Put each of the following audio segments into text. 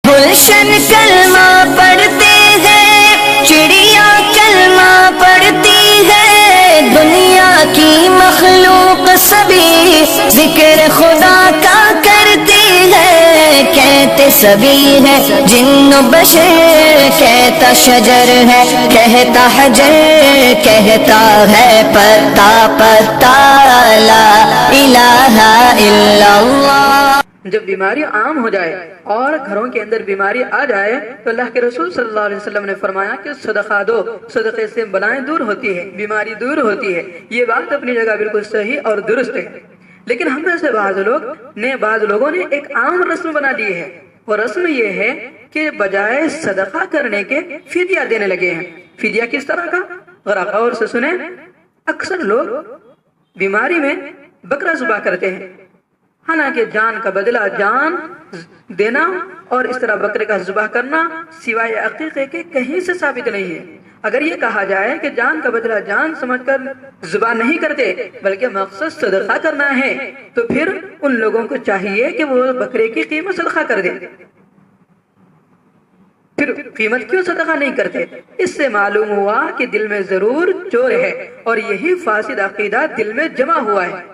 گلشن کلمہ پڑھتے ہیں، چڑیا کلمہ پڑھتی ہے، دنیا کی مخلوق سبھی ذکر خدا کا کرتی ہے، کہتے سبھی ہے جن و بشر، کہتا شجر ہے کہتا حجر، کہتا ہے پتا پتا لا الہ الا اللہ۔ جب بیماری عام ہو جائے اور گھروں کے اندر بیماری آ جائے تو اللہ کے رسول صلی اللہ علیہ وسلم نے فرمایا کہ صدقہ دو، صدقے سے بلائیں دور ہوتی ہے، بیماری دور ہوتی ہے۔ یہ بات اپنی جگہ بالکل صحیح اور درست ہے، لیکن ہم میں سے بعض لوگوں نے ایک عام رسم بنا دی ہے، وہ رسم یہ ہے کہ بجائے صدقہ کرنے کے فدیہ دینے لگے ہیں۔ فدیہ کس طرح کا؟ ذرا غور سے سنیں۔ اکثر لوگ بیماری میں بکرا ذبح کرتے ہیں، حالانکہ جان کا بدلہ جان دینا اور اس طرح بکرے کا ذبح کرنا سوائے عقیقے کے کہیں سے ثابت نہیں ہے۔ اگر یہ کہا جائے کہ جان کا بدلہ جان سمجھ کر ذبح نہیں کرتے بلکہ مقصد صدقہ کرنا ہے، تو پھر ان لوگوں کو چاہیے کہ وہ بکرے کی قیمت صدقہ کر دیں۔ پھر قیمت کیوں صدقہ نہیں کرتے؟ اس سے معلوم ہوا کہ دل میں ضرور چور ہے اور یہی فاسد عقیدہ دل میں جمع ہوا ہے۔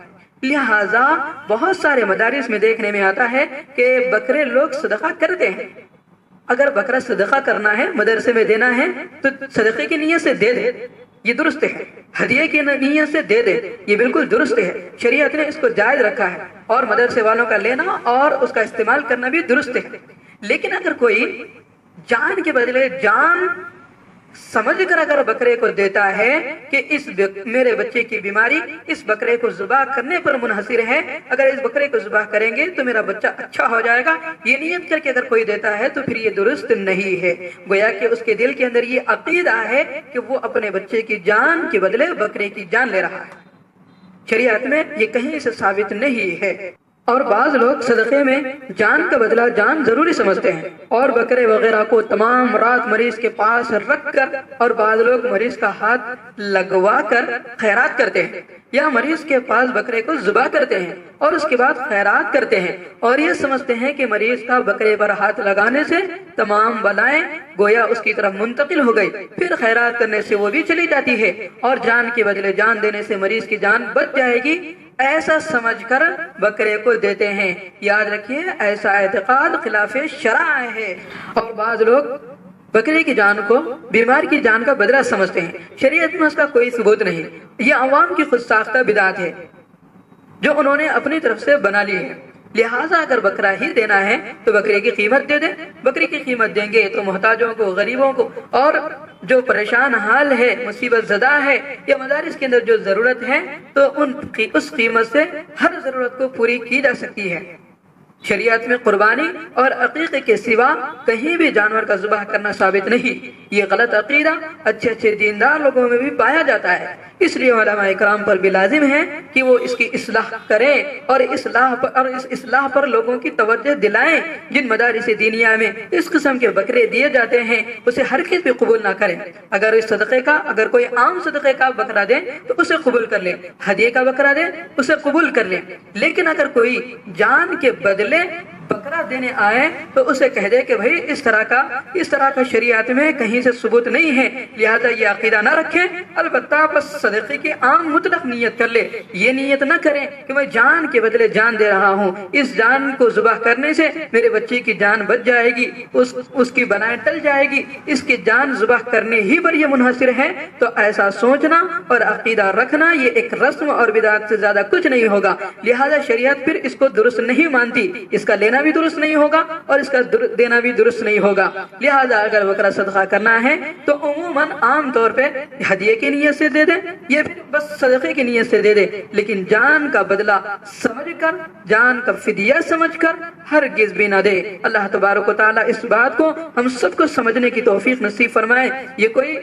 لہٰذا بہت سارے مدارس میں دیکھنے میں آتا ہے کہ بکرے لوگ صدقہ کرتے ہیں۔ اگر بکرا صدقہ کرنا ہے، مدرسے میں دینا ہے، تو صدقے کی نیت سے دے دے، یہ درست ہے۔ ہدیے کی نیت سے دے دے، یہ بالکل درست ہے، شریعت نے اس کو جائز رکھا ہے، اور مدرسے والوں کا لینا اور اس کا استعمال کرنا بھی درست ہے۔ لیکن اگر کوئی جان کے بدلے جان سمجھ کر اگر بکرے کو دیتا ہے کہ میرے بچے کی بیماری اس بکرے کو ذبح کرنے پر منحصر ہے، اگر اس بکرے کو ذبح کریں گے تو میرا بچہ اچھا ہو جائے گا، یہ نیت کر کے اگر کوئی دیتا ہے تو پھر یہ درست نہیں ہے۔ گویا کہ اس کے دل کے اندر یہ عقیدہ ہے کہ وہ اپنے بچے کی جان کے بدلے بکرے کی جان لے رہا ہے۔ شریعت میں یہ کہیں سے ثابت نہیں ہے۔ اور بعض لوگ صدقے میں جان کا بدلہ جان ضروری سمجھتے ہیں اور بکرے وغیرہ کو تمام رات مریض کے پاس رکھ کر، اور بعض لوگ مریض کا ہاتھ لگوا کر خیرات کرتے ہیں، یا مریض کے پاس بکرے کو ذبح کرتے ہیں اور اس کے بعد خیرات کرتے ہیں، اور یہ سمجھتے ہیں کہ مریض کا بکرے پر ہاتھ لگانے سے تمام بلائیں گویا اس کی طرف منتقل ہو گئی، پھر خیرات کرنے سے وہ بھی چلی جاتی ہے اور جان کے بدلے جان دینے سے مریض کی جان بچ جائے گی، ایسا سمجھ کر بکرے کو دیتے ہیں۔ یاد رکھیے ایسا اعتقاد خلاف شرع ہے۔ اور بعض لوگ بکرے کی جان کو بیمار کی جان کا بدلہ سمجھتے ہیں، شریعت میں اس کا کوئی ثبوت نہیں، یہ عوام کی خود ساختہ بدعت ہے جو انہوں نے اپنی طرف سے بنا لی ہے۔ لہٰذا اگر بکرا ہی دینا ہے تو بکرے کی قیمت دے دیں، بکری کی قیمت دیں گے تو محتاجوں کو، غریبوں کو، اور جو پریشان حال ہے، مصیبت زدہ ہے، یا مدارس کے اندر جو ضرورت ہے تو اس قیمت سے ہر ضرورت کو پوری کی جا سکتی ہے۔ شریعت میں قربانی اور عقیقے کے سوا کہیں بھی جانور کا ذبح کرنا ثابت نہیں۔ یہ غلط عقیدہ اچھے دیندار لوگوں میں بھی پایا جاتا ہے، اس لیے علماء اکرام پر بھی لازم ہے کہ وہ اس کی اصلاح کریں اور اس اصلاح پر لوگوں کی توجہ دلائیں۔ جن مدارس دینیہ میں اس قسم کے بکرے دیے جاتے ہیں اسے ہرگز بھی قبول نہ کریں۔ اگر کوئی عام صدقے کا بکرا دیں تو اسے قبول کر لیں، ہدیے کا بکرا دیں اسے قبول کر لیں، لیکن اگر کوئی جان کے بدلے بکرا دینے آئے تو اسے کہہ دے کہ بھائی اس طرح کا شریعت میں کہیں سے ثبوت نہیں ہے، لہذا یہ عقیدہ نہ رکھیں۔ البتہ بس صدقے کی عام مطلق نیت کر لے، یہ نیت نہ کریں کہ میں جان کے بدلے جان دے رہا ہوں، اس جان کو ذبح کرنے سے میرے بچے کی جان بچ جائے گی، اس کی بنائیں ٹل جائے گی، اس کی جان ذبح کرنے ہی پر یہ منحصر ہے، تو ایسا سوچنا اور عقیدہ رکھنا یہ ایک رسم اور بدعت سے زیادہ کچھ نہیں ہوگا۔ لہذا شریعت پھر اس کو درست نہیں مانتی، اس کا لینا بھی درست نہیں ہوگا اور اس کا دینا بھی درست نہیں ہوگا۔ لہذا اگر بکرا صدقہ کرنا ہے تو عموماً عام طور پہ ہدیے کی نیت سے دے دے، یہ بس صدقے کی نیت سے دے دے، لیکن جان کا بدلہ سمجھ کر، جان کا فدیہ سمجھ کر ہرگز بھی نہ دے۔ اللہ تبارک و تعالیٰ اس بات کو ہم سب کو سمجھنے کی توفیق نصیب فرمائے۔ یہ کوئی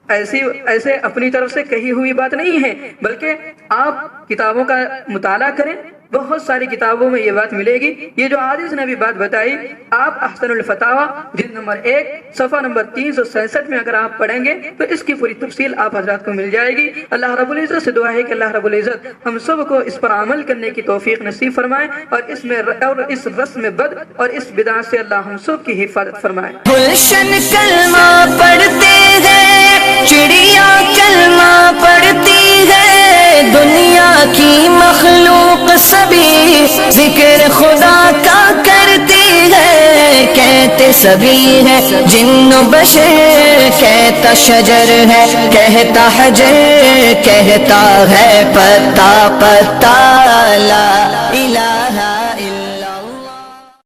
ایسے اپنی طرف سے کہی ہوئی بات نہیں ہے، بلکہ آپ کتابوں کا مطالعہ کریں، بہت ساری کتابوں میں یہ بات ملے گی. یہ جو حدیث نے ابھی بات بتائی آپ احسن الفتاوی جلد نمبر 1 صفحہ نمبر 367 میں اگر آپ پڑھیں گے تو اس کی پوری تفصیل آپ حضرات کو مل جائے گی. اللہ رب العزت سے دعا ہے کہ اللہ رب العزت ہم سب کو اس پر عمل کرنے کی توفیق نصیب فرمائے اور اس رسم بد اور اس بدعت سے اللہ ہم سب کی حفاظت فرمائے. گلشن کلمہ پڑھتے ہیں، چڑیا کلمہ پڑھتی ہے، دنیا کی مخلوق سبھی ذکر خدا کا کرتی ہے. کہتے سبھی ہے جن و بشر، کہتا شجر ہے، کہتا حجر، کہتا ہے پتا پتا لا الہ